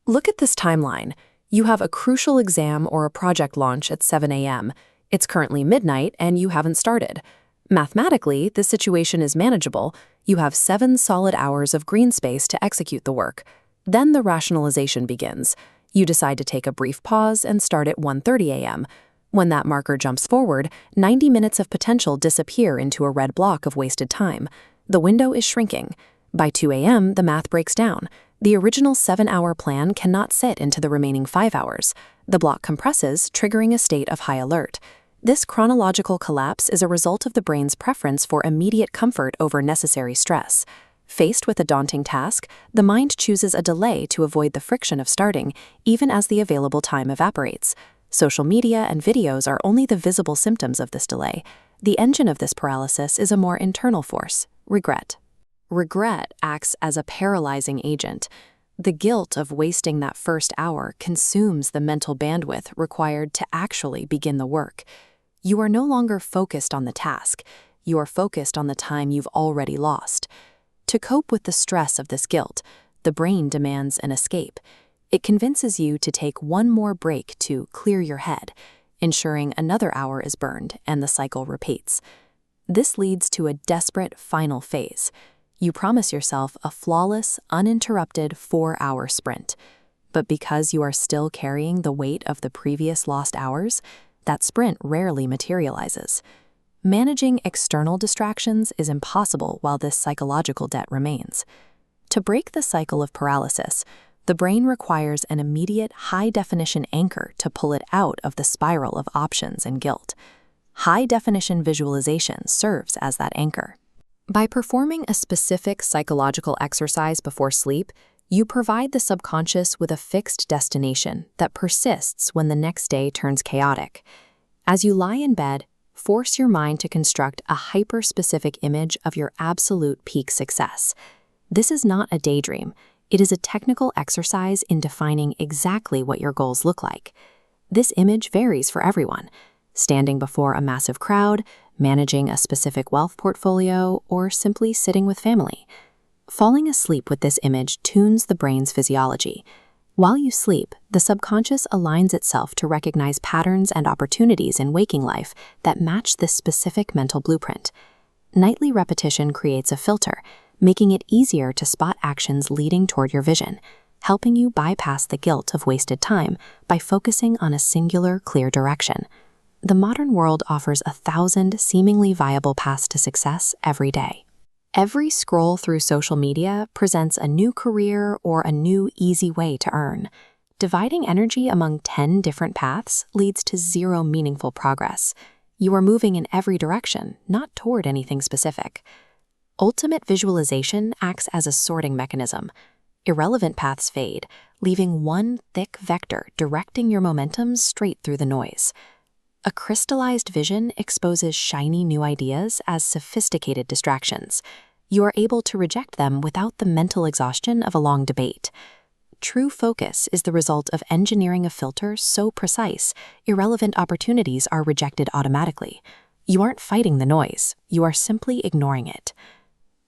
Look at this timeline. You have a crucial exam or a project launch at 7 a.m. It's currently midnight and you haven't started. Mathematically, this situation is manageable. You have 7 solid hours of green space to execute the work. Then the rationalization begins. You decide to take a brief pause and start at 1:30 a.m. When that marker jumps forward, 90 minutes of potential disappear into a red block of wasted time. The window is shrinking. By 2 a.m., the math breaks down. The original 7-hour plan cannot fit into the remaining 5 hours. The block compresses, triggering a state of high alert. This chronological collapse is a result of the brain's preference for immediate comfort over necessary stress. Faced with a daunting task, the mind chooses a delay to avoid the friction of starting, even as the available time evaporates. Social media and videos are only the visible symptoms of this delay. The engine of this paralysis is a more internal force: regret. Regret acts as a paralyzing agent. The guilt of wasting that first hour consumes the mental bandwidth required to actually begin the work. You are no longer focused on the task. You are focused on the time you've already lost. To cope with the stress of this guilt, the brain demands an escape. It convinces you to take one more break to clear your head, ensuring another hour is burned and the cycle repeats. This leads to a desperate final phase. You promise yourself a flawless, uninterrupted 4-hour sprint. But because you are still carrying the weight of the previous lost hours, that sprint rarely materializes. Managing external distractions is impossible while this psychological debt remains. To break the cycle of paralysis, the brain requires an immediate, high-definition anchor to pull it out of the spiral of options and guilt. High-definition visualization serves as that anchor. By performing a specific psychological exercise before sleep, you provide the subconscious with a fixed destination that persists when the next day turns chaotic. As you lie in bed, force your mind to construct a hyper-specific image of your absolute peak success. This is not a daydream. It is a technical exercise in defining exactly what your goals look like. This image varies for everyone. Standing before a massive crowd, managing a specific wealth portfolio, or simply sitting with family. Falling asleep with this image tunes the brain's physiology. While you sleep, the subconscious aligns itself to recognize patterns and opportunities in waking life that match this specific mental blueprint. Nightly repetition creates a filter, making it easier to spot actions leading toward your vision, helping you bypass the guilt of wasted time by focusing on a singular, clear direction. The modern world offers 1,000 seemingly viable paths to success every day. Every scroll through social media presents a new career or a new easy way to earn. Dividing energy among 10 different paths leads to zero meaningful progress. You are moving in every direction, not toward anything specific. Ultimate visualization acts as a sorting mechanism. Irrelevant paths fade, leaving one thick vector directing your momentum straight through the noise. A crystallized vision exposes shiny new ideas as sophisticated distractions. You are able to reject them without the mental exhaustion of a long debate. True focus is the result of engineering a filter so precise, irrelevant opportunities are rejected automatically. You aren't fighting the noise, you are simply ignoring it.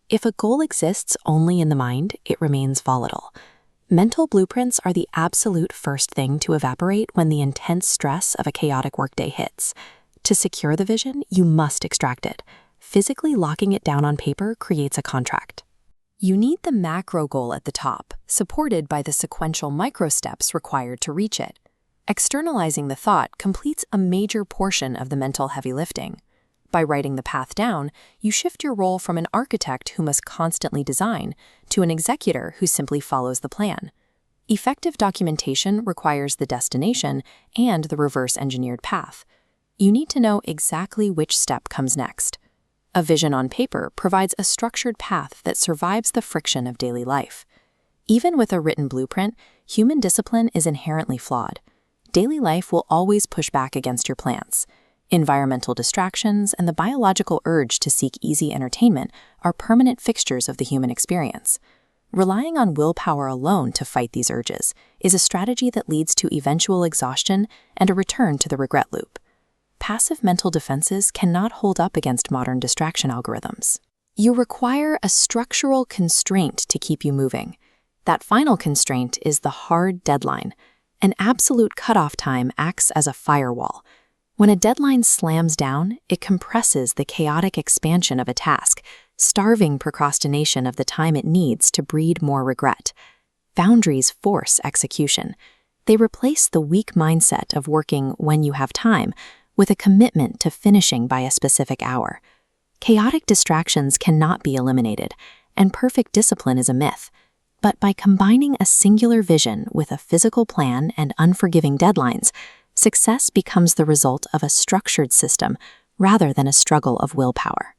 If a goal exists only in the mind, it remains volatile. Mental blueprints are the absolute first thing to evaporate when the intense stress of a chaotic workday hits. To secure the vision, you must extract it. Physically locking it down on paper creates a contract. You need the macro goal at the top, supported by the sequential micro steps required to reach it. Externalizing the thought completes a major portion of the mental heavy lifting. By writing the path down, you shift your role from an architect who must constantly design to an executor who simply follows the plan. Effective documentation requires the destination and the reverse-engineered path. You need to know exactly which step comes next. A vision on paper provides a structured path that survives the friction of daily life. Even with a written blueprint, human discipline is inherently flawed. Daily life will always push back against your plans. Environmental distractions and the biological urge to seek easy entertainment are permanent fixtures of the human experience. Relying on willpower alone to fight these urges is a strategy that leads to eventual exhaustion and a return to the regret loop. Passive mental defenses cannot hold up against modern distraction algorithms. You require a structural constraint to keep you moving. That final constraint is the hard deadline. An absolute cutoff time acts as a firewall. When a deadline slams down, it compresses the chaotic expansion of a task, starving procrastination of the time it needs to breed more regret. Boundaries force execution. They replace the weak mindset of working when you have time with a commitment to finishing by a specific hour. Chaotic distractions cannot be eliminated, and perfect discipline is a myth. But by combining a singular vision with a physical plan and unforgiving deadlines, success becomes the result of a structured system rather than a struggle of willpower.